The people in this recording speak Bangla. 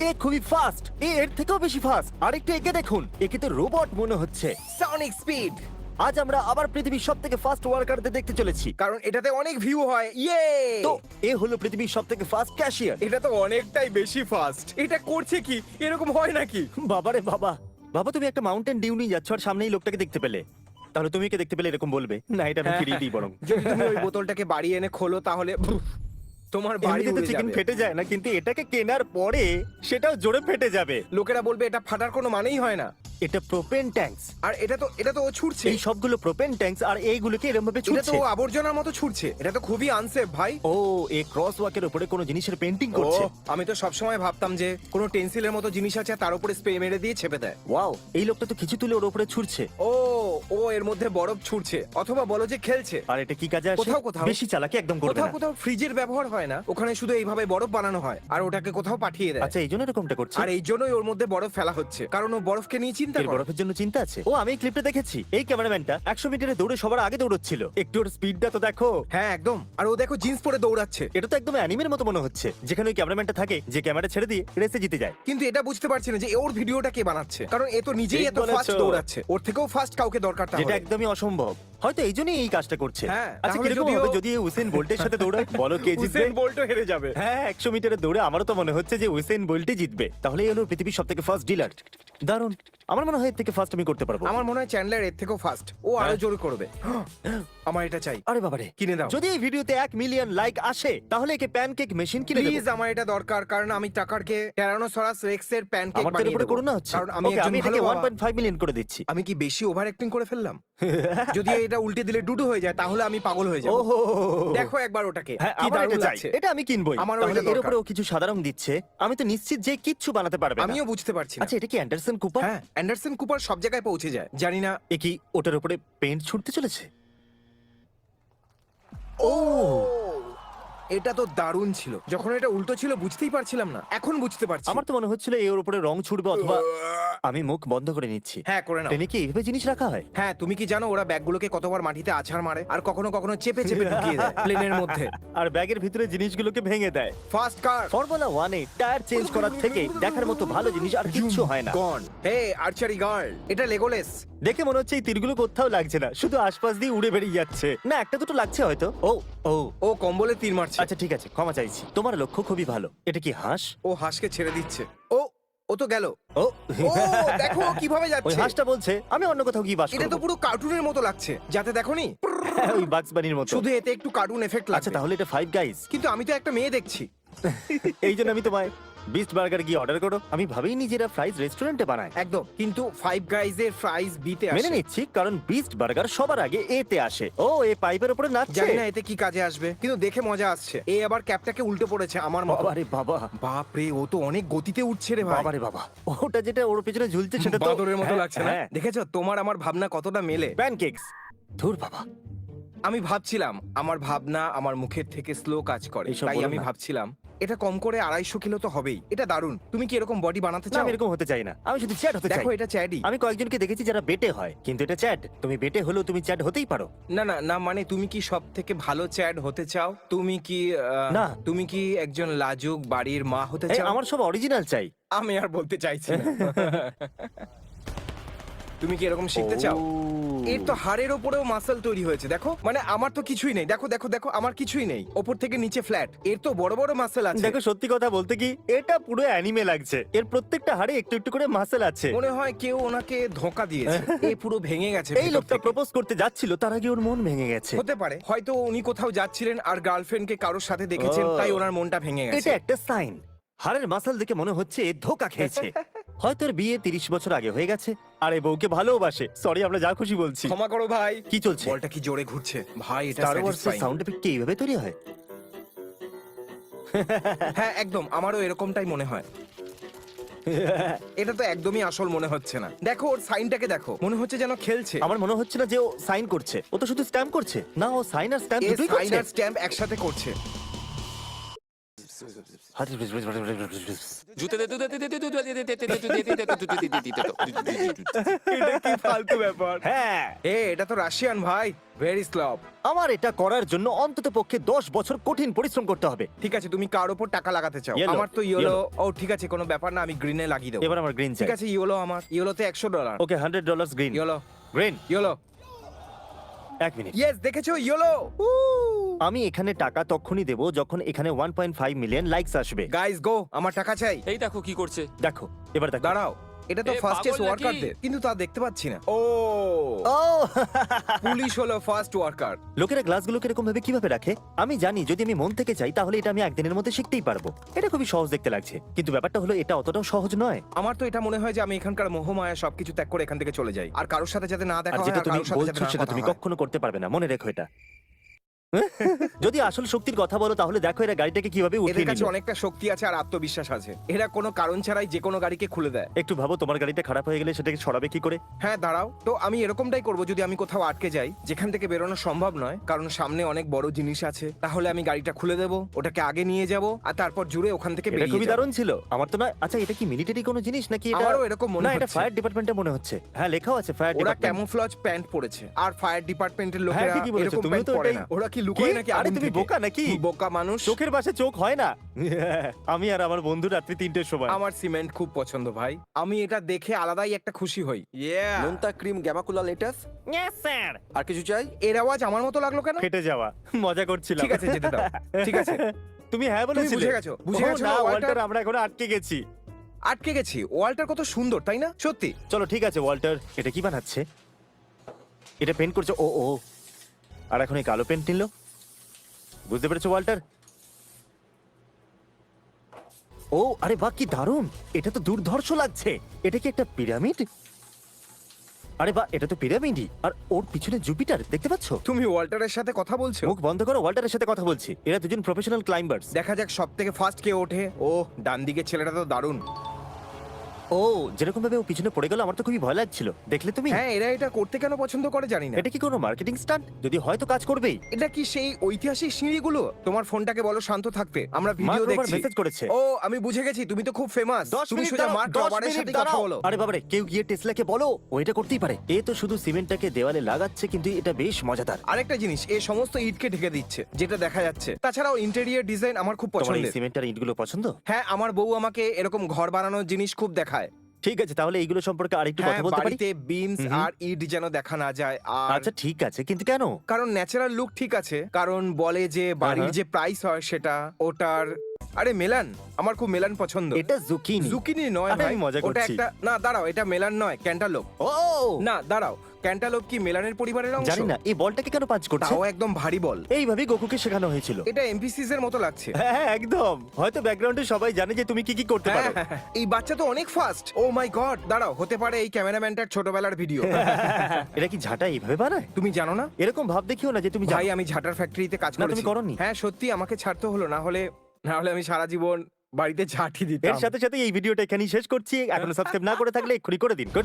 এ খুবই ফাস্ট, এর থেকেও বেশি ফাস্ট। আরেকটু একে দেখুন, একে তো রোবট মনে হচ্ছে। সনিক স্পিড, আজ আমরা আবার পৃথিবীর সব থেকে ফাস্ট ওয়ার্কারদের দেখতে চলেছি। কারণ এটাতে অনেক ভিউ হয়। ইয়ে, তো এ হলো পৃথিবীর সব থেকে ফাস্ট ক্যাশিয়ার। এটা তো অনেকটাই বেশি ফাস্ট। এটা করছে কি, এরকম হয় নাকি? বাবারে বাবা, বাবা তুমি একটা মাউন্টেন ডিউ নিয়ে যাচ্ছ আর সামনেই লোকটাকে দেখতে পেলে, তাহলে তুমি একে দেখতে পেলে এরকম বলবে না, এটা আমি ফিরিয়ে দিই বরং। যদি তুমি ওই বোতলটাকে বাড়িয়ে এনে খোলো তাহলে তোমার বাড়ি এমনিতে তো উড়ে চিকেন যাবে। ফেটে যায় না, কিন্তু এটাকে কেনার পরে সেটাও জোরে ফেটে যাবে। লোকেরা বলবে এটা ফাটার কোনো মানেই হয় না। এটা প্রোপেন ট্যাঙ্কস। আর এটা তো ও ছুটছে। এই সবগুলো প্রোপেন ট্যাঙ্কস, আর এইগুলোকে এরকম ভাবে এটা তো ছুটছে। ও আবর্জনার মতো ছুটছে। এটা তো খুবই আনসেফ ভাই। ও এই ক্রস ওয়াকের উপরে কোনো জিনিসের পেন্টিং করছে। ও, আমি তো সবসময় ভাবতাম যে কোনো টেন্সিলের মতো জিনিস আছে তার উপরে স্প্রে মেরে দিয়ে ছেপে দেয়। ওয়াও, এই লোকটা তো কিছু তুলে ওর উপরে ছুটছে। ও ও এর মধ্যে বরফ ছুটছে, অথবা বলো যে খেলছে। আর এটা কি কাজে আসে? কোথাও কোথাও। বেশি চালাকি একদম করবে কোথাও না। কোথাও ফ্রিজের ব্যবহার হয় না, ওখানে শুধু এইভাবে বরফ বানানো হয় আর ওটাকে কোথাও পাঠিয়ে দেয়। আচ্ছা, এই জন্য এরকমটা করছে। আর এই জন্যই ওর মধ্যে বরফ ফেলা হচ্ছে, কারণ ও বরফকে নিয়ে চিন্তা এর করে। বরফের জন্য চিন্তা আছে। ও আমি এই ক্লিপটা দেখেছি, এই ক্যামেরাম্যানটা 100 মিটারে দৌড়ে সবার আগে দৌড়চ্ছিল। একটু ওর স্পিডটা তো দেখো। হ্যাঁ একদম। আর ও দেখো জিন্স পরে দৌড়াচ্ছে। এটা তো একদম অ্যানিমের মতো মনে হচ্ছে, যেখানে ওই ক্যামেরাম্যানটা থাকে যে ক্যামেরা ছেড়ে দিয়ে রেসে জিতে যায়। কিন্তু এটা বুঝতে পারছি না যে ওর ভিডিওটা কে বানাচ্ছে, কারণ এ তো নিজেই ঠিক এত বলেছো। ফাস্ট দৌড়াচ্ছে। ওর থেকেও ফাস্ট কাউকে দরকার যেটা তাহলে। একদমই অসম্ভব। হয়তো এই জন্যই এই কাজটা করছে। হ্যাঁ, আচ্ছা, তাহলে কিরকম যদিও- হবে যদি উসেন বোল্টের সাথে দৌড়ায়? বলো কে জিতবে? উসেন বোল্টও হেরে যাবে। হ্যাঁ, 100 মিটারে দৌড়ে আমারও তো মনে হচ্ছে যে উসেন বোল্টই জিতবে। তাহলে এই হলো পৃথিবীর সবথেকে ফাস্ট ডিলার। দারুণ। আমার মনে হয় এর থেকে ফাস্ট আমি করতে পারবো। আমার মনে হয় চ্যান্ডলার এর থেকেও ফাস্ট। ও আরো হ্যাঁ। জোর করবে। আমার এটা চাই। আরে বাবারে, কিনে দাও। যদি এই ভিডিওতে 1 মিলিয়ন লাইক আসে তাহলে একে প্যানকেক মেশিন কিনে দেব। প্লিজ, আমার এটা দরকার, কারণ আমি টাকারকে ট্যারানোসরাস রেক্সের প্যানকেক আমার বানিয়ে উপরে দেব। করুণা হচ্ছে। কারণ আমি ওকে, একজন আমি ভালো এটাকে বাবা। 1.5 মিলিয়ন করে দিচ্ছি। আমি কি বেশি ওভার অ্যাক্টিং করে ফেললাম? যদি এটা উল্টে দিলে ডুডু হয়ে যায় তাহলে আমি পাগল হয়ে যাব। ওহো, দেখো একবার ওটাকে, হ্যাঁ, কি আমার দারুণ এটা চাই। লাগছে। এটা আমি কিনবই। আমারও তাহলে এটা এর দরকার। উপরে ও কিছু সাদা রং দিচ্ছে। আমি তো নিশ্চিত যে কিচ্ছু বানাতে পারবে না। আমিও বুঝতে পারছি না। আচ্ছা, এটা কি অ্যান্ডারসন কুপার? হ্যাঁ, অ্যান্ডারসন কুপার সব জায়গায় পৌঁছে যায়। জানি না। এ কি ওটার উপরে পেইন্ট ছুটতে চলেছে? ও, এটা তো দারুণ ছিল। যখন এটা উল্টো ছিল বুঝতেই পারছিলাম না, এখন বুঝতে পারছি। আমার তো মনে হচ্ছিল এর উপরে রং ছুটবে, অথবা আমি মুখ বন্ধ করে নিচ্ছি। হ্যাঁ, করে নাও। ট্রেনে কি এইভাবে জিনিস রাখা হয়? হ্যাঁ, তুমি কি জানো ওরা ব্যাগগুলোকে কতবার মাটিতে আছাড় মারে আর কখনো কখনো চেপে চেপে ঢুকিয়ে দেয় প্লেনের মধ্যে। আর ব্যাগের ভিতরে জিনিসগুলোকে ভেঙে দেয়। ফাস্ট কার ফর্মুলা 1-এ টায়ার চেঞ্জ করার থেকে দেখার মতো ভালো জিনিস আর কিচ্ছু হয় না। গন। হে আর্চারি গার্ল, এটা লেগোলেস। দেখে মনে হচ্ছে এই তীরগুলো কোথাও লাগছে না, শুধু আশপাশ দিয়ে উড়ে বেরিয়ে যাচ্ছে। না, একটা দুটো লাগছে হয়তো। ও ও ও কম্বলে তীর মারছে। আচ্ছা, ঠিক আছে, ক্ষমা চাইছি। তোমার লক্ষ্য খুবই ভালো। এটা কি হাঁস? ও হাঁসকে ছেড়ে দিচ্ছে। ও ও তো গেল। ও ও দেখো ও কিভাবে ওই যাচ্ছে। হাঁসটা বলছে আমি অন্য কোথাও গিয়ে বাস এটা তো করব। পুরো কার্টুনের মতো লাগছে, যাতে দেখোনি হ্যাঁ, ওই বাক্স বানির মতো। শুধু এতে একটু কার্টুন এফেক্ট আচ্ছা, লাগছে। তাহলে এটা ফাইভ গাইস। কিন্তু আমি তো একটা মেয়ে দেখছি। এই জন্য আমি তোমায় বিস্ট বার্গার গিয়ে অর্ডার করো। আমি ভাবেই নিজেরা ফ্রাইজ রেস্টুরেন্টে বানায়। একদম, কিন্তু ফাইভ গাইজ এর ফ্রাইজ বিতে মেনে আসে। নিচ্ছি, কারণ বিস্ট বার্গার সবার আগে এতে আসে। ও, এই পাইপের উপরে নাচছে। জানি না এতে কি কাজে আসবে, কিন্তু দেখে মজা আসছে। এই আবার ক্যাপটাকে উল্টে পড়েছে আমার মতো। বাবারে বাবা, বাপ রে, ও তো অনেক গতিতে উঠছে রে ভাই। বাবারে বাবা, ওটা যেটা ওর পেছনে ঝুলছে সেটা তো বাদরের মতো হ্যাঁ, লাগছে না? হ্যাঁ। দেখেছো তোমার আমার ভাবনা কতটা মেলে। প্যানকেকস। ধুর বাবা, আমি ভাবছিলাম আমার ভাবনা আমার মুখের থেকে স্লো কাজ করে, এইসব তাই বলো আমি না। ভাবছিলাম এটা কম করে 250 কিলো তো হবেই। এটা দারুণ। তুমি কি এরকম বডি বানাতে না, চাও? আমি এরকম হতে চাই না। আমি শুধু চ্যাট হতে চাই। দেখো এটা চ্যাডি। আমি কয়েকজনকে দেখেছি যারা বেটে হয়, কিন্তু এটা চ্যাট। তুমি বেটে হলেও তুমি চ্যাট হতেই পারো। না না না, মানে তুমি কি সব থেকে ভালো চ্যাড হতে চাও? তুমি কি না। তুমি কি একজন লাজুক বাড়ির মা হতে এই, চাও? আমার সব অরিজিনাল চাই। আমি আর বলতে চাইছি না। তুমি কি এরকম শিখতে চাও? এর তো হাড়ের ওপরেও মাসল তৈরি হয়েছে, দেখো। মানে আমার তো কিছুই নেই। দেখো দেখো দেখো, আমার কিছুই নেই। ওপর থেকে নিচে ফ্ল্যাট। এর তো বড় বড় মাসল আছে। দেখো, সত্যি কথা বলতে কি, এটা পুরো অ্যানিমে লাগছে। এর প্রত্যেকটা হাড়ে একটু একটু করে মাসেল আছে। মনে হয় কেউ ওনাকে ধোঁকা দিয়েছে। এ পুরো ভেঙে গেছে এই ভেতর লোকটা থেকে। প্রপোজ করতে যাচ্ছিল, তার আগে ওর মন ভেঙে গেছে। হতে পারে, হয়তো উনি কোথাও যাচ্ছিলেন আর গার্লফ্রেন্ডকে কারোর সাথে দেখেছেন, ও। তাই ওনার মনটা ভেঙে গেছে। এটা একটা সাইন। হাড়ের মাসল দেখে মনে হচ্ছে এ ধোঁকা খেয়েছে। হয়তো এর বিয়ে 30 বছর আগে হয়ে গেছে, আর এই বউকে ভালোবাসে। সরি, আমরা যা খুশি বলছি। ক্ষমা করো ভাই। কি চলছে? বলটা কি জোরে ঘুরছে ভাই, এটা স্টার ওয়ার্সের স্যাটিসফাইং। সাউন্ড এফেক্ট কি এইভাবে তৈরি হয়? হ্যাঁ একদম, আমারও এরকমটাই মনে হয়। এটা তো একদমই আসল মনে হচ্ছে না। দেখো ওর সাইনটাকে দেখো, মনে হচ্ছে যেন খেলছে। আমার মনে হচ্ছে না যে ও সাইন করছে। ও তো শুধু স্ট্যাম্প করছে। না, ও সাইন আর স্ট্যাম্প এ দুটোই সাইন করছে। আর স্ট্যাম্প একসাথে করছে। এটা কি ফালতু ব্যাপার? হ্যাঁ, এটা তো রাশিয়ান ভাই, ভেরি স্লব। আমার এটা করার জন্য অন্তত পক্ষে 10 বছর কঠিন পরিশ্রম করতে হবে। ঠিক আছে, তুমি কার উপর টাকা লাগাতে চাও? Yellow, আমার তো ইয়েলো। yellow। ও ঠিক আছে, কোনো ব্যাপার না, আমি গ্রিনে লাগিয়ে দেবো। এবার আমার গ্রিন চাই। ঠিক আছে, ইয়েলো আমার, ইয়েলোতে $100। ওকে, $100 green. Yellow, green. Yellow. 1 minute. Yes, দেখেছো, ইয়েলো। আমি এখানে টাকা তখনই দেব যখন এখানে 1.5 মিলিয়ন লাইকস আসবে। গাইস গো, আমার টাকা চাই। এই দেখো কি করছে। দেখো, এবার দেখো। দাঁড়াও, এটা তো এ, ফার্স্ট পাগল এস নাকি? ওয়ার্কারদের, কিন্তু তা দেখতে পাচ্ছি না। ও, ও পুলিশ হলো ফার্স্ট ওয়ার্কার। লোকেরা গ্লাসগুলোকে এরকম ভাবে কিভাবে রাখে? আমি জানি যদি আমি মন থেকে চাই তাহলে এটা আমি একদিনের মধ্যে শিখতেই পারবো। এটা খুবই সহজ দেখতে লাগছে, কিন্তু ব্যাপারটা হলো এটা অতটাও সহজ নয়। আমার তো এটা মনে হয় যে আমি এখানকার মোহমায়া সবকিছু ত্যাগ করে এখান থেকে চলে যাই, আর কারোর সাথে যাতে না দেখা আর হয়, যেটা আর তুমি কারোর সাথে যাতে বলছো না সেটা কথা তুমি হয়। কখনো করতে পারবে না, মনে রেখো এটা। যদি আসল শক্তির কথা বলো তাহলে দেখো এরা গাড়িটাকে কিভাবে এদের উঠিয়ে কাছে নিল। অনেকটা শক্তি আছে আর আত্মবিশ্বাস আছে। এরা কোনো কারণ ছাড়াই যে কোনো গাড়িকে খুলে দেয়। একটু ভাবো, তোমার গাড়িটা খারাপ হয়ে গেলে সেটাকে সরাবে কি করে? হ্যাঁ দাঁড়াও, তো আমি এরকমটাই করব যদি আমি কোথাও আটকে যাই যেখান থেকে বেরোনো সম্ভব নয়, কারণ সামনে অনেক বড় জিনিস আছে। তাহলে আমি গাড়িটা খুলে দেব, ওটাকে আগে নিয়ে যাব, আর তারপর জুড়ে ওখান থেকে এটা বেরিয়ে খুবই যাব। দারুণ ছিল। আমার তো না, আচ্ছা এটা কি মিলিটারি কোনো জিনিস নাকি এটা? আমারও এরকম মনে না, এটা হচ্ছে। ফায়ার ডিপার্টমেন্টে মনে হচ্ছে। হ্যাঁ, লেখাও আছে ফায়ার ওরা ডিপার্টমেন্ট। ক্যামোফ্লাজ প্যান্ট পরেছে, আর ফায়ার ডিপার্টমেন্টের হ্যাঁ, লোকেরা ঠিকই বলেছো, এরকম তুমিও প্যান্ট তো পরে ওটাই। না। ওরা কি লুকোয় নাকি আরে আগুন তুমি থেকে? বোকা নাকি? বোকা মানুষ। চোখের পাশে চোখ হয় না। আমি আর আমার বন্ধু রাত্রি 3টের সময়। আমার সিমেন্ট খুব পছন্দ ভাই, আমি এটা দেখে আলাদাই একটা খুশি হই। নোনতা ক্রিম গ্যামাকুলা লেটাস ইয়েস স্যার। আর কিছু চাই? এর আওয়াজ আমার মতো লাগলো কেন? ফেটে যাওয়া, মজা করছিলাম। ঠিক আছে, যেতে দাও। ঠিক আছে, তুমি হ্যাঁ বলেছিলে। বুঝে গেছো, বুঝে ও গেছো না, না, ওয়াল্টার, ওয়াল্টার? আমরা এখন আটকে গেছি। আটকে গেছি। ওয়ালটার কত সুন্দর, তাই না? সত্যি। চলো ঠিক আছে ওয়াল্টার, এটা কি বানাচ্ছে? এটা পেন্ট করছে। ও ও, আর এখন এই কালো পেন্ট নিল। বুঝতে পেরেছো ওয়াল্টার? ও আরে বাহ, কি দারুণ! এটা তো দুর্ধর্ষ লাগছে। এটা কি একটা পিরামিড? আরে বাহ, এটা তো পিরামিডই। আর ওর পিছনে জুপিটার, দেখতে পাচ্ছো? তুমি ওয়াল্টারের সাথে কথা বলছো? মুখ বন্ধ করো, ওয়াল্টারের সাথে কথা বলছি। এরা দুজন প্রফেশনাল ক্লাইম্বার্স। দেখা যাক সব থেকে ফার্স্ট কে ওঠে। ও, ডান দিকের ছেলেটা তো দারুণ। ও, যেরকম ভাবে ও পিছনে পড়ে গেল আমার তো খুবই ভয় লাগছিল। দেখলে তুমি? হ্যাঁ, এরা এটা করতে কেন পছন্দ করে জানি না। এটা কি কোনো মার্কেটিং স্টান্ট? যদি হয় তো কাজ করবেই। এটা কি সেই ঐতিহাসিক সিঁড়িগুলো? তোমার ফোনটাকে বলো শান্ত থাকতে, আমরা ভিডিও মার্ক রোবার দেখছি। মেসেজ করেছে। ও, আমি বুঝে গেছি, তুমি তো খুব ফেমাস। 10 তুমি মিনিট সোজা দাঁড়াও, মার্ক 10 রবারের মিনিট সাথে কথা দাঁড়াও। বলো। আরে বাবারে, কেউ গিয়ে টেসলাকে বলো ও এটা করতেই পারে। এ তো শুধু সিমেন্টটাকে দেওয়ালে লাগাচ্ছে, কিন্তু এটা বেশ মজাদার। আরেকটা জিনিস, এ সমস্ত ইটকে ঢেকে দিচ্ছে, যেটা দেখা যাচ্ছে। তাছাড়াও ইন্টেরিয়র ডিজাইন আমার খুব তোমার এই পছন্দের। সিমেন্ট আর ইটগুলো পছন্দ? হ্যাঁ, আমার বউ আমাকে এরকম ঘর বানানোর জিনিস খুব দেখায়। ঠিক আছে, তাহলে এইগুলো সম্পর্কে আরেকটু হ্যাঁ, কথা বলতে পারি? বাড়িতে বিমস হুম হুম। আর ইট যেন দেখা না যায়। আর আচ্ছা ঠিক আছে, কিন্তু কেন? কারণ ন্যাচারাল লুক ঠিক আছে, কারণ বলে যে বাড়ির হ্যাঁ। যে প্রাইস হয় সেটা ওটার। আরে মেলান, আমার খুব মেলান পছন্দ। এটা জুকিনি। জুকিনি নয় আরে, ভাই, আমি মজা ওটা করছি। একটা। না দাঁড়াও, এটা মেলান নয়, ক্যান্টালোপ। ও না দাঁড়াও, ক্যান্টালোপ কি মেলানের পরিবারের অংশ? জানি না এই বলটাকে কেন পাঞ্চ করছে। তাও একদম ভারী বল। এইভাবেই গোকুকে শেখানো হয়েছিল। এটা এমপিসিস এর মতো লাগছে। হ্যাঁ একদম। হয়তো ব্যাকগ্রাউন্ডে সবাই জানে যে তুমি কি কি করতে হ্যাঁ, পারো। হ্যাঁ, হ্যাঁ। এই বাচ্চা তো অনেক ফাস্ট। ও মাই গড, দাঁড়াও, হতে পারে এই ক্যামেরাম্যানটার ছোটবেলার ভিডিও। এটা কি ঝাঁটা এইভাবে বানায়? তুমি জানো না এরকম ভাব দেখিও না যে তুমি জানো। ভাই, আমি ঝাটার ফ্যাক্টরিতে কাজ না, করেছি। তুমি করোনি। হ্যাঁ সত্যি, আমাকে ছাড়তে হলো, না হলে আমি সারা জীবন বাড়িতে ঝাঁটি দিতাম। এর সাথে সাথে এই ভিডিওটা এখানেই শেষ করছি। এখনো সাবস্ক্রাইব না করে থাকলে এক্ষুনি করে দিন। Good